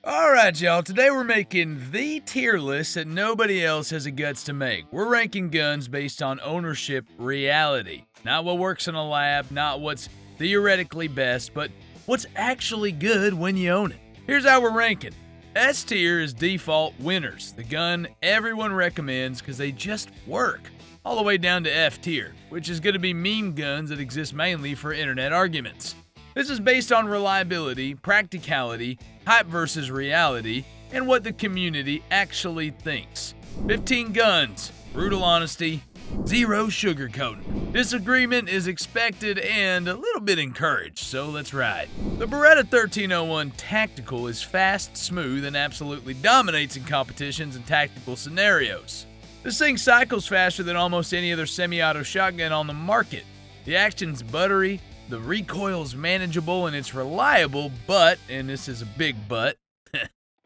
Alright, y'all, today we're making the tier list that nobody else has the guts to make. We're ranking guns based on ownership reality. Not what works in a lab, not what's theoretically best, but what's actually good when you own it. Here's how we're ranking. S tier is default winners, the gun everyone recommends because they just work. All the way down to F tier, which is going to be meme guns that exist mainly for internet arguments. This is based on reliability, practicality, hype versus reality, and what the community actually thinks. 15 guns, brutal honesty, zero sugarcoating. Disagreement is expected and a little bit encouraged, so let's ride. The Beretta 1301 Tactical is fast, smooth, and absolutely dominates in competitions and tactical scenarios. This thing cycles faster than almost any other semi-auto shotgun on the market. The action's buttery, the recoil's manageable, and it's reliable, but, and this is a big but,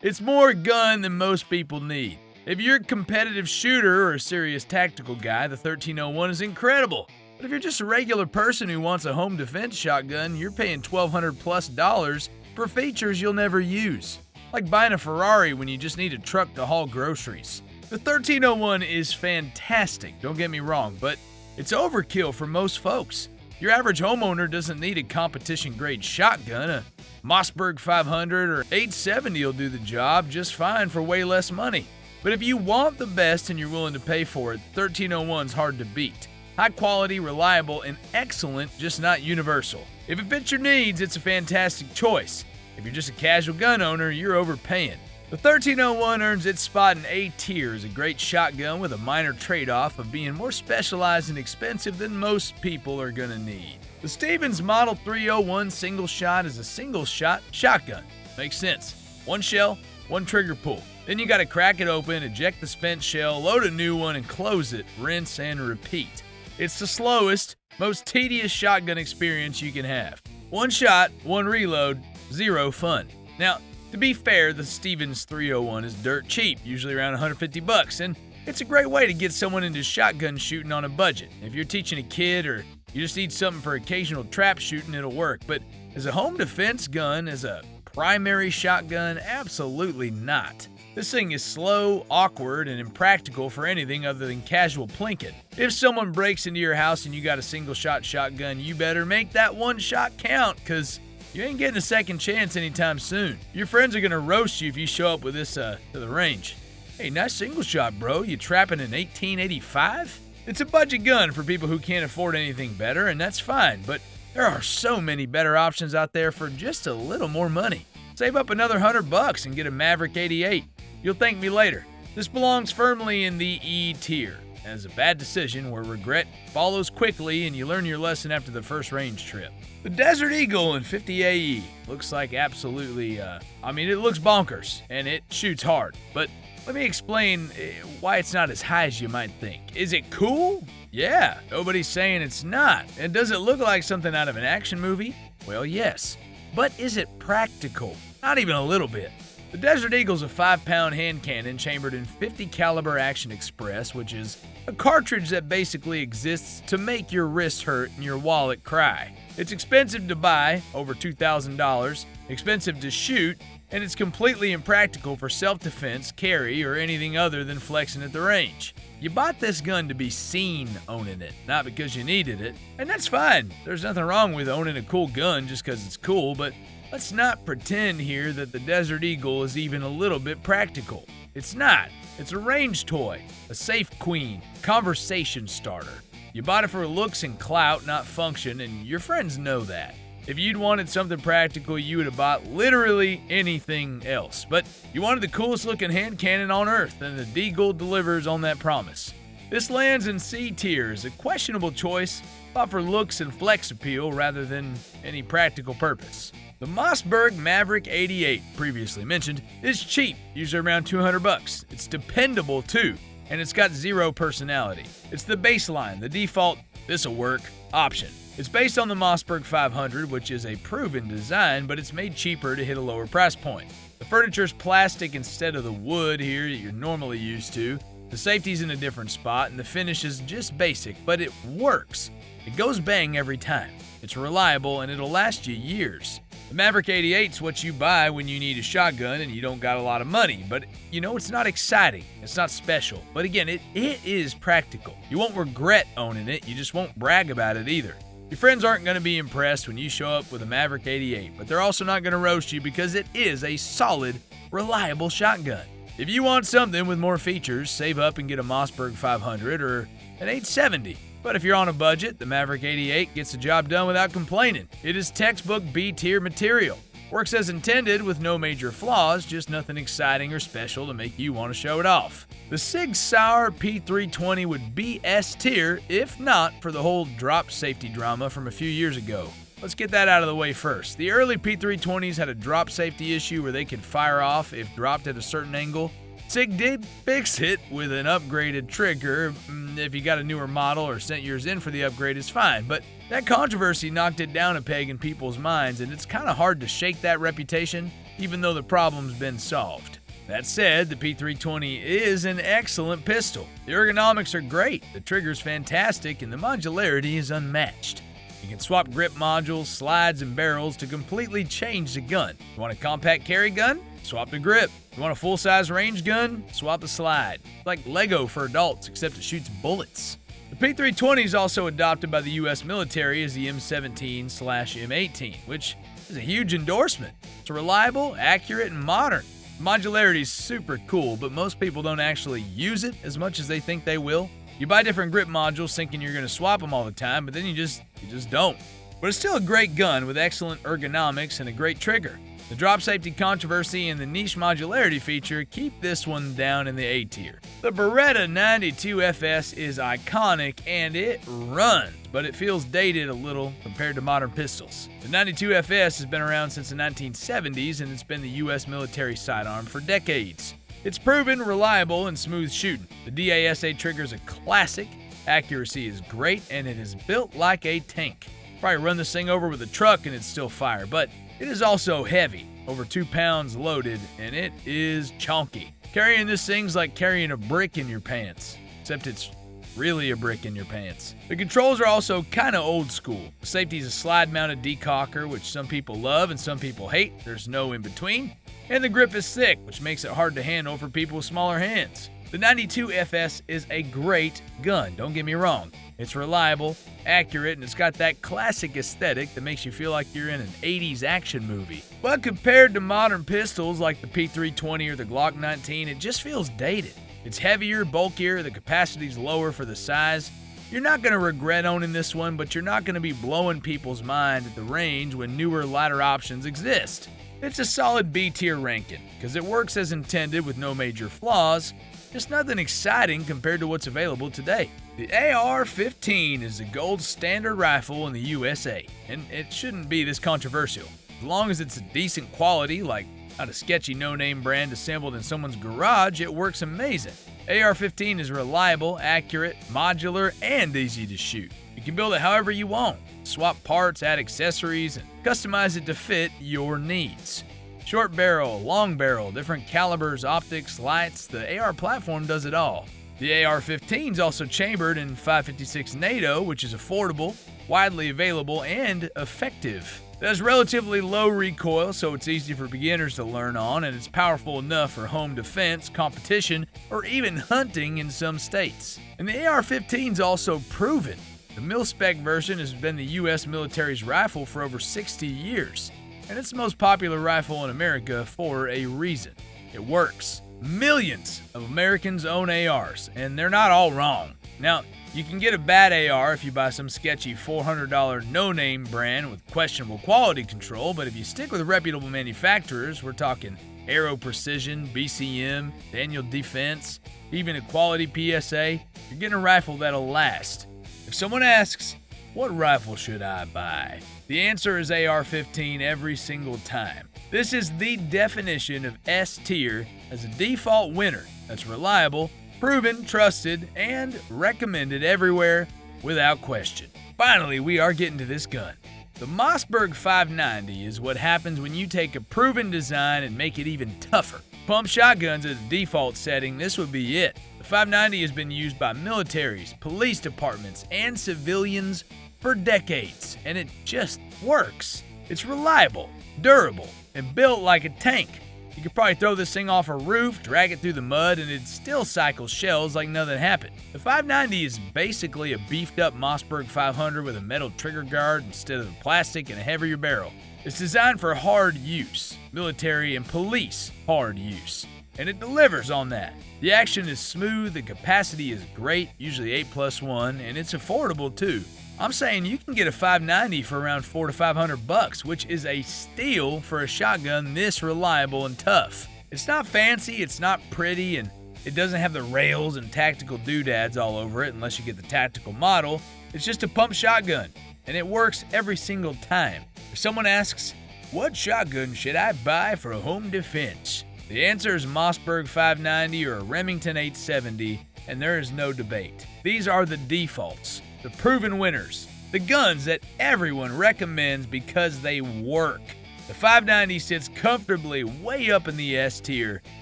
it's more gun than most people need. If you're a competitive shooter or a serious tactical guy, the 1301 is incredible. But if you're just a regular person who wants a home defense shotgun, you're paying $1,200+ for features you'll never use. Like buying a Ferrari when you just need a truck to haul groceries. The 1301 is fantastic, don't get me wrong, but it's overkill for most folks. Your average homeowner doesn't need a competition-grade shotgun. A Mossberg 500 or 870 will do the job just fine for way less money. But if you want the best and you're willing to pay for it, 1301's hard to beat. High quality, reliable, and excellent, just not universal. If it fits your needs, it's a fantastic choice. If you're just a casual gun owner, you're overpaying. The 1301 earns its spot in A tier as a great shotgun with a minor trade-off of being more specialized and expensive than most people are gonna need. The Stevens Model 301 single shot is a single shot shotgun. Makes sense. One shell, one trigger pull. Then you gotta crack it open, eject the spent shell, load a new one, and close it, rinse and repeat. It's the slowest, most tedious shotgun experience you can have. One shot, one reload, zero fun. Now, to be fair, the Stevens 301 is dirt cheap, usually around $150, and it's a great way to get someone into shotgun shooting on a budget. If you're teaching a kid or you just need something for occasional trap shooting, it'll work. But as a home defense gun, as a primary shotgun, absolutely not. This thing is slow, awkward, and impractical for anything other than casual plinking. If someone breaks into your house and you got a single shot shotgun, you better make that one shot count, cause you ain't getting a second chance anytime soon. Your friends are gonna roast you if you show up with this to the range. Hey, nice single shot, bro. You trapping in 1885? It's a budget gun for people who can't afford anything better, and that's fine, but there are so many better options out there for just a little more money. Save up another $100 and get a Maverick 88. You'll thank me later. This belongs firmly in the E tier, as a bad decision where regret follows quickly and you learn your lesson after the first range trip. The Desert Eagle in 50 AE looks like absolutely, it looks bonkers, and it shoots hard. But let me explain why it's not as high as you might think. Is it cool? Yeah, nobody's saying it's not. And does it look like something out of an action movie? Well, yes. But is it practical? Not even a little bit. The Desert Eagle's a 5-pound hand cannon chambered in 50 caliber Action Express, which is a cartridge that basically exists to make your wrist hurt and your wallet cry. It's expensive to buy, over $2,000, expensive to shoot, and it's completely impractical for self-defense, carry, or anything other than flexing at the range. You bought this gun to be seen owning it, not because you needed it, and that's fine. There's nothing wrong with owning a cool gun just because it's cool, but let's not pretend here that the Desert Eagle is even a little bit practical. It's not. It's a range toy, a safe queen, conversation starter. You bought it for looks and clout, not function, and your friends know that. If you'd wanted something practical, you would have bought literally anything else. But you wanted the coolest looking hand cannon on earth, and the Deagle delivers on that promise. This lands in C tier as a questionable choice, bought for looks and flex appeal rather than any practical purpose. The Mossberg Maverick 88, previously mentioned, is cheap, usually around $200. It's dependable too, and it's got zero personality. It's the baseline, the default, this'll work, option. It's based on the Mossberg 500, which is a proven design, but it's made cheaper to hit a lower price point. The furniture's plastic instead of the wood here that you're normally used to. The safety's in a different spot, and the finish is just basic, but it works. It goes bang every time. It's reliable, and it'll last you years. The The Maverick 88's what you buy when you need a shotgun and you don't got a lot of money, but you know, it's not exciting, it's not special, but again, it is practical. You won't regret owning it, you just won't brag about it either. Your friends aren't going to be impressed when you show up with a Maverick 88, but they're also not going to roast you because it is a solid, reliable shotgun. If you want something with more features, save up and get a Mossberg 500 or an 870. But if you're on a budget, the Maverick 88 gets the job done without complaining. It is textbook B-tier material. Works as intended with no major flaws, just nothing exciting or special to make you want to show it off. The SIG Sauer P320 would be S-tier if not for the whole drop safety drama from a few years ago. Let's get that out of the way first. The early P320s had a drop safety issue where they could fire off if dropped at a certain angle. SIG did fix it with an upgraded trigger. If you got a newer model or sent yours in for the upgrade, it's fine. But that controversy knocked it down a peg in people's minds, and it's kind of hard to shake that reputation, even though the problem's been solved. That said, the P320 is an excellent pistol. The ergonomics are great, the trigger's fantastic, and the modularity is unmatched. You can swap grip modules, slides, and barrels to completely change the gun. You want a compact carry gun? Swap the grip. You want a full-size range gun? Swap the slide. It's like Lego for adults, except it shoots bullets. The P320 is also adopted by the U.S. military as the M17/M18, which is a huge endorsement. It's reliable, accurate, and modern. Modularity is super cool, but most people don't actually use it as much as they think they will. You buy different grip modules thinking you're going to swap them all the time, but then you just don't. But it's still a great gun with excellent ergonomics and a great trigger. The drop safety controversy and the niche modularity feature keep this one down in the A tier. The Beretta 92FS is iconic and it runs, but it feels dated a little compared to modern pistols. The 92FS has been around since the 1970s and it's been the U.S. military sidearm for decades. It's proven, reliable, and smooth shooting. The DASA trigger is a classic, accuracy is great, and it is built like a tank. Probably run this thing over with a truck and it'd still fire, but it is also heavy, over 2 pounds loaded, and it is chunky. Carrying this thing's like carrying a brick in your pants, except it's really a brick in your pants. The controls are also kind of old school. The safety is a slide-mounted decocker, which some people love and some people hate. There's no in between. And the grip is thick, which makes it hard to handle for people with smaller hands. The 92FS is a great gun, don't get me wrong. It's reliable, accurate, and it's got that classic aesthetic that makes you feel like you're in an 80s action movie. But compared to modern pistols like the P320 or the Glock 19, it just feels dated. It's heavier, bulkier, the capacity's lower for the size. You're not going to regret owning this one, but you're not going to be blowing people's mind at the range when newer, lighter options exist. It's a solid B-tier ranking, because it works as intended with no major flaws, just nothing exciting compared to what's available today. The AR-15 is the gold standard rifle in the USA, and it shouldn't be this controversial. As long as it's a decent quality, like not a sketchy no-name brand assembled in someone's garage, it works amazing. AR-15 is reliable, accurate, modular, and easy to shoot. You can build it however you want. Swap parts, add accessories, and customize it to fit your needs. Short barrel, long barrel, different calibers, optics, lights, the AR platform does it all. The AR-15 is also chambered in 5.56 NATO, which is affordable, widely available, and effective. It has relatively low recoil, so it's easy for beginners to learn on, and it's powerful enough for home defense, competition, or even hunting in some states. And the AR-15 is also proven. The mil-spec version has been the U.S. military's rifle for over 60 years, and it's the most popular rifle in America for a reason. It works. Millions of Americans own ARs, and they're not all wrong. Now, you can get a bad AR if you buy some sketchy $400 no-name brand with questionable quality control, but if you stick with reputable manufacturers, we're talking Aero Precision, BCM, Daniel Defense, even a quality PSA, you're getting a rifle that'll last. If someone asks, what rifle should I buy? The answer is AR-15 every single time. This is the definition of S tier as a default winner that's reliable, proven, trusted, and recommended everywhere without question. Finally, we are getting to this gun. The Mossberg 590 is what happens when you take a proven design and make it even tougher. Pump shotguns as a default setting, this would be it. The 590 has been used by militaries, police departments, and civilians for decades, and it just works. It's reliable, durable, and built like a tank. You could probably throw this thing off a roof, drag it through the mud, and it'd still cycle shells like nothing happened. The 590 is basically a beefed up Mossberg 500 with a metal trigger guard instead of plastic and a heavier barrel. It's designed for hard use, military and police hard use, and it delivers on that. The action is smooth, the capacity is great, usually 8+1, and it's affordable too. I'm saying you can get a 590 for around $400 to $500, which is a steal for a shotgun this reliable and tough. It's not fancy, it's not pretty, and it doesn't have the rails and tactical doodads all over it unless you get the tactical model. It's just a pump shotgun, and it works every single time. If someone asks, what shotgun should I buy for home defense? The answer is Mossberg 590 or a Remington 870, and there is no debate. These are the defaults. The proven winners, the guns that everyone recommends because they work. The 590 sits comfortably way up in the S tier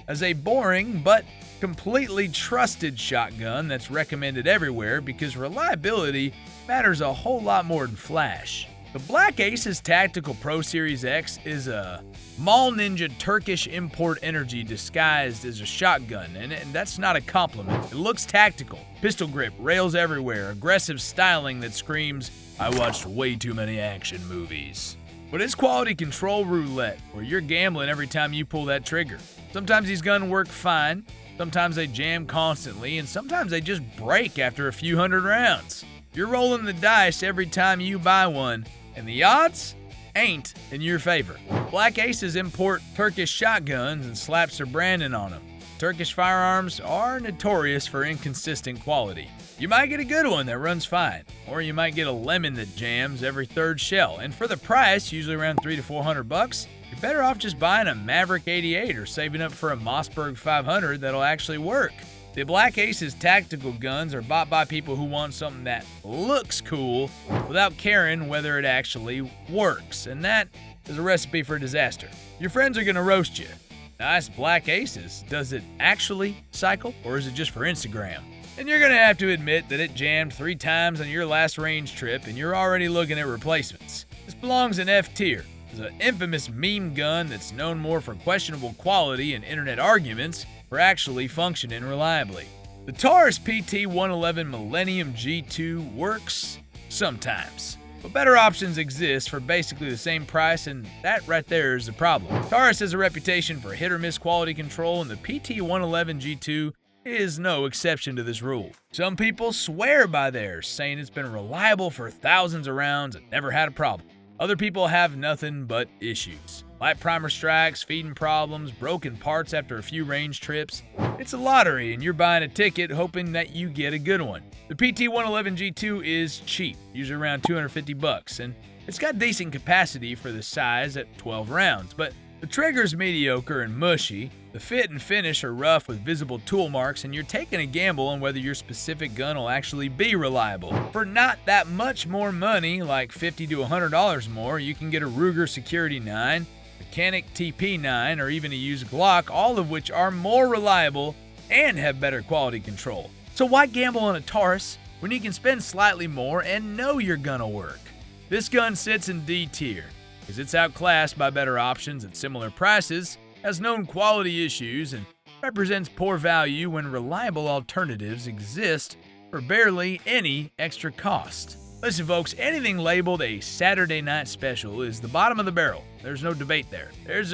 as a boring but completely trusted shotgun that's recommended everywhere because reliability matters a whole lot more than flash. The Black Ace's Tactical Pro Series X is a Mall Ninja Turkish import energy disguised as a shotgun, and that's not a compliment. It looks tactical. Pistol grip, rails everywhere, aggressive styling that screams, I watched way too many action movies. But it's quality control roulette, where you're gambling every time you pull that trigger. Sometimes these guns work fine, sometimes they jam constantly, and sometimes they just break after a few hundred rounds. You're rolling the dice every time you buy one, and the odds ain't in your favor. Black Aces import Turkish shotguns and slaps their branding on them. Turkish firearms are notorious for inconsistent quality. You might get a good one that runs fine, or you might get a lemon that jams every third shell, and for the price, usually around $300 to $400, you're better off just buying a Maverick 88 or saving up for a Mossberg 500 that'll actually work. The Black Ace's tactical guns are bought by people who want something that looks cool without caring whether it actually works, and that is a recipe for disaster. Your friends are gonna roast you. Nice Black Aces. Does it actually cycle, or is it just for Instagram? And you're gonna have to admit that it jammed 3 times on your last range trip, and you're already looking at replacements. This belongs in F tier. It's an infamous meme gun that's known more for questionable quality and internet arguments for actually functioning reliably. The Taurus PT-111 Millennium G2 works sometimes, but better options exist for basically the same price, and that right there is the problem. Taurus has a reputation for hit-or-miss quality control, and the PT-111 G2 is no exception to this rule. Some people swear by theirs, saying it's been reliable for thousands of rounds and never had a problem. Other people have nothing but issues. Light primer strikes, feeding problems, broken parts after a few range trips. It's a lottery, and you're buying a ticket hoping that you get a good one. The PT-111 G2 is cheap, usually around $250, and it's got decent capacity for the size at 12 rounds, but the trigger's mediocre and mushy, the fit and finish are rough with visible tool marks, and you're taking a gamble on whether your specific gun will actually be reliable. For not that much more money, like $50 to $100 more, you can get a Ruger Security 9, Mechanic TP9, or even a used Glock, all of which are more reliable and have better quality control. So why gamble on a Taurus when you can spend slightly more and know you're gonna work? This gun sits in D tier, because it's outclassed by better options at similar prices, has known quality issues, and represents poor value when reliable alternatives exist for barely any extra cost. Listen folks, anything labeled a Saturday night special is the bottom of the barrel. There's no debate there. There's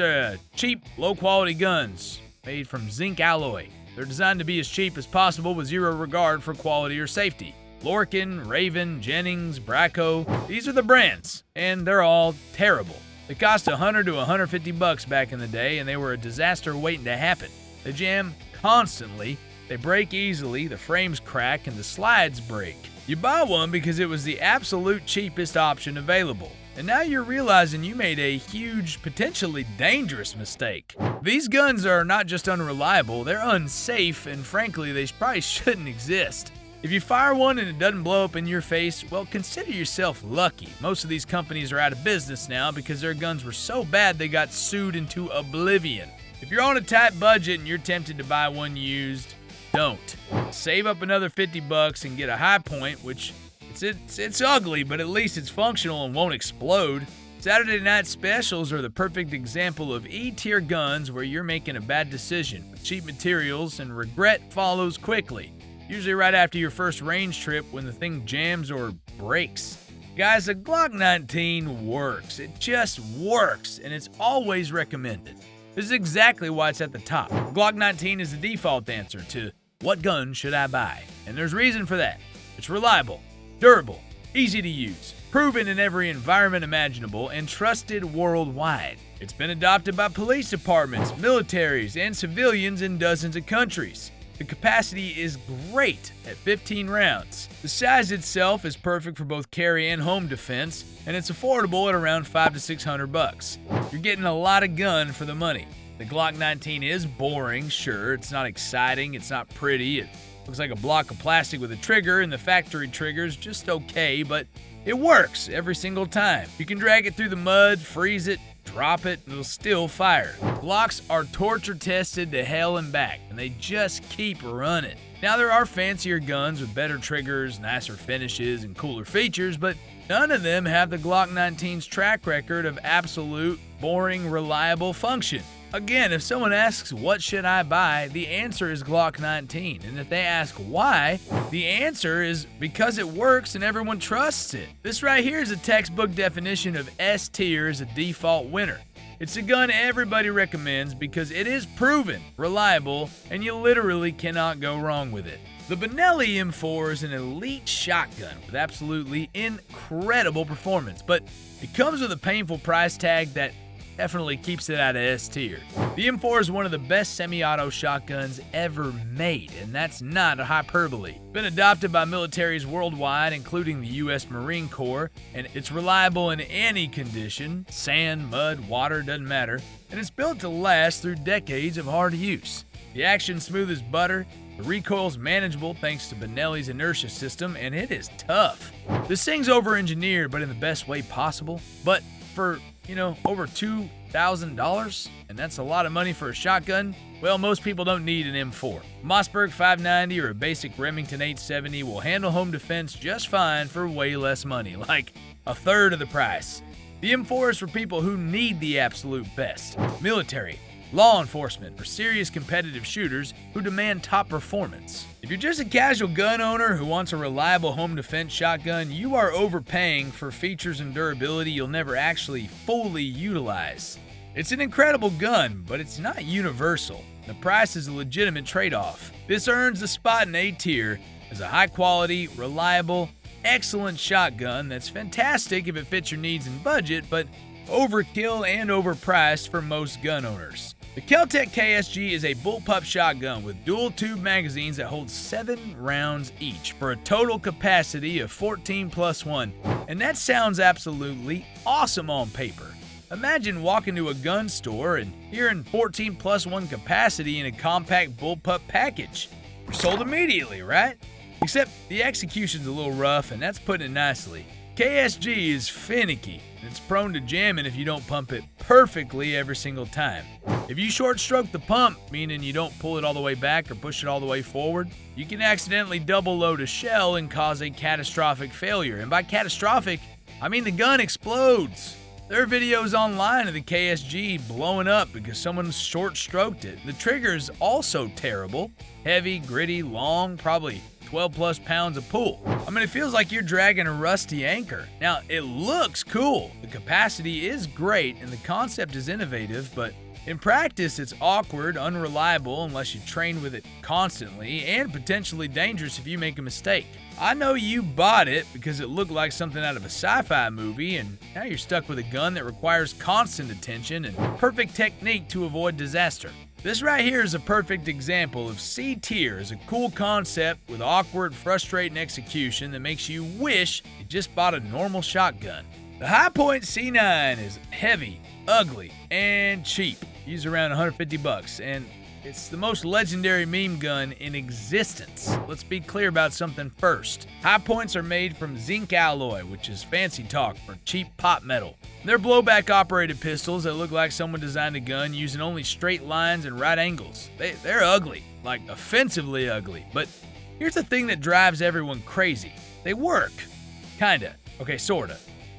cheap, low-quality guns made from zinc alloy. They're designed to be as cheap as possible with zero regard for quality or safety. Lorcan, Raven, Jennings, Bracco, these are the brands, and they're all terrible. They cost $100 to $150 back in the day, and they were a disaster waiting to happen. They jam constantly, they break easily, the frames crack, and the slides break. You buy one because it was the absolute cheapest option available, and now you're realizing you made a huge, potentially dangerous mistake. These guns are not just unreliable, they're unsafe, and frankly, they probably shouldn't exist. If you fire one and it doesn't blow up in your face, well, consider yourself lucky. Most of these companies are out of business now because their guns were so bad they got sued into oblivion. If you're on a tight budget and you're tempted to buy one used, don't. Save up another $50 and get a high point, which it's ugly, but at least it's functional and won't explode. Saturday night specials are the perfect example of E-tier guns where you're making a bad decision with cheap materials and regret follows quickly, usually right after your first range trip when the thing jams or breaks. Guys, the Glock 19 works. It just works, and it's always recommended. This is exactly why it's at the top. The Glock 19 is the default answer to what gun should I buy? And there's reason for that. It's reliable, durable, easy to use, proven in every environment imaginable, and trusted worldwide. It's been adopted by police departments, militaries, and civilians in dozens of countries. The capacity is great at 15 rounds. The size itself is perfect for both carry and home defense, and it's affordable at around $500 to $600. You're getting a lot of gun for the money. The Glock 19 is boring, sure. It's not exciting, it's not pretty. It looks like a block of plastic with a trigger, and the factory trigger's just okay, but it works every single time. You can drag it through the mud, freeze it, drop it, and it'll still fire. Glocks are torture tested to hell and back, and they just keep running. Now, there are fancier guns with better triggers, nicer finishes, and cooler features, but none of them have the Glock 19's track record of absolute, boring, reliable function. Again, if someone asks, what should I buy? The answer is Glock 19. And if they ask why, the answer is because it works and everyone trusts it. This right here is a textbook definition of S tier as a default winner. It's a gun everybody recommends because it is proven, reliable, and you literally cannot go wrong with it. The Benelli M4 is an elite shotgun with absolutely incredible performance, but it comes with a painful price tag that definitely keeps it out of S tier. The M4 is one of the best semi-auto shotguns ever made, and that's not a hyperbole. Been adopted by militaries worldwide, including the US Marine Corps, and it's reliable in any condition, sand, mud, water, doesn't matter, and it's built to last through decades of hard use. The action's smooth as butter, the recoil's manageable thanks to Benelli's inertia system, and it is tough. This thing's over-engineered, but in the best way possible, but for over $2,000, and that's a lot of money for a shotgun. Well, most people don't need an M4. Mossberg 590 or a basic Remington 870 will handle home defense just fine for way less money, like a third of the price. The M4 is for people who need the absolute best. Military, law enforcement, or serious competitive shooters who demand top performance. If you're just a casual gun owner who wants a reliable home defense shotgun, you are overpaying for features and durability you'll never actually fully utilize. It's an incredible gun, but it's not universal. The price is a legitimate trade-off. This earns the spot in A tier as a high-quality, reliable, excellent shotgun that's fantastic if it fits your needs and budget, but overkill and overpriced for most gun owners. The Kel-Tec KSG is a bullpup shotgun with dual-tube magazines that hold 7 rounds each for a total capacity of 14+1, and that sounds absolutely awesome on paper. Imagine walking to a gun store and hearing 14+1 capacity in a compact bullpup package. You're sold immediately, right? Except the execution's a little rough, and that's putting it nicely. KSG is finicky, and it's prone to jamming if you don't pump it perfectly every single time. If you short stroke the pump, meaning you don't pull it all the way back or push it all the way forward, you can accidentally double load a shell and cause a catastrophic failure. And by catastrophic, I mean the gun explodes. There are videos online of the KSG blowing up because someone short stroked it. The trigger is also terrible. Heavy, gritty, long, probably 12+ pounds of pull. I mean, it feels like you're dragging a rusty anchor. Now, it looks cool. The capacity is great and the concept is innovative, but in practice, it's awkward, unreliable unless you train with it constantly, and potentially dangerous if you make a mistake. I know you bought it because it looked like something out of a sci-fi movie, and now you're stuck with a gun that requires constant attention and perfect technique to avoid disaster. This right here is a perfect example of C tier as a cool concept with awkward, frustrating execution that makes you wish you just bought a normal shotgun. The High Point C9 is heavy, ugly, and cheap. Used around $150, and it's the most legendary meme gun in existence. Let's be clear about something first. High Points are made from zinc alloy, which is fancy talk for cheap pot metal. They're blowback operated pistols that look like someone designed a gun using only straight lines and right angles. They're ugly, like offensively ugly. But here's the thing that drives everyone crazy. They work. Kinda. Okay, sorta.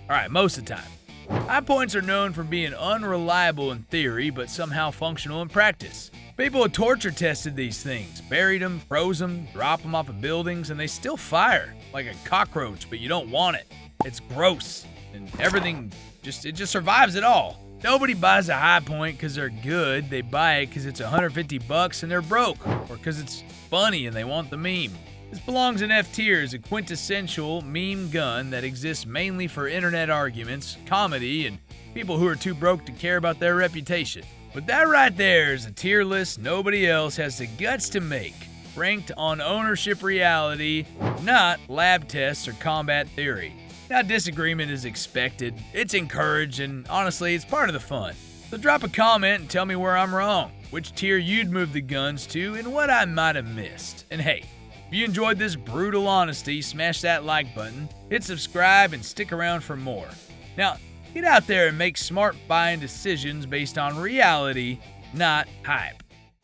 Alright, most of the time. High points are known for being unreliable in theory, but somehow functional in practice. People have torture tested these things, buried them, froze them, dropped them off of buildings, and they still fire like a cockroach, but you don't want it. It's gross, and everything it just survives it all. Nobody buys a high point because they're good. They buy it because it's $150 and they're broke, or because it's funny and they want the meme. This belongs in F tier as a quintessential meme gun that exists mainly for internet arguments, comedy, and people who are too broke to care about their reputation. But that right there is a tier list nobody else has the guts to make, ranked on ownership reality, not lab tests or combat theory. Now, disagreement is expected, it's encouraged, and honestly, it's part of the fun. So drop a comment and tell me where I'm wrong, which tier you'd move the guns to, and what I might have missed. And hey, if you enjoyed this brutal honesty, smash that like button, hit subscribe, and stick around for more. Now, get out there and make smart buying decisions based on reality, not hype.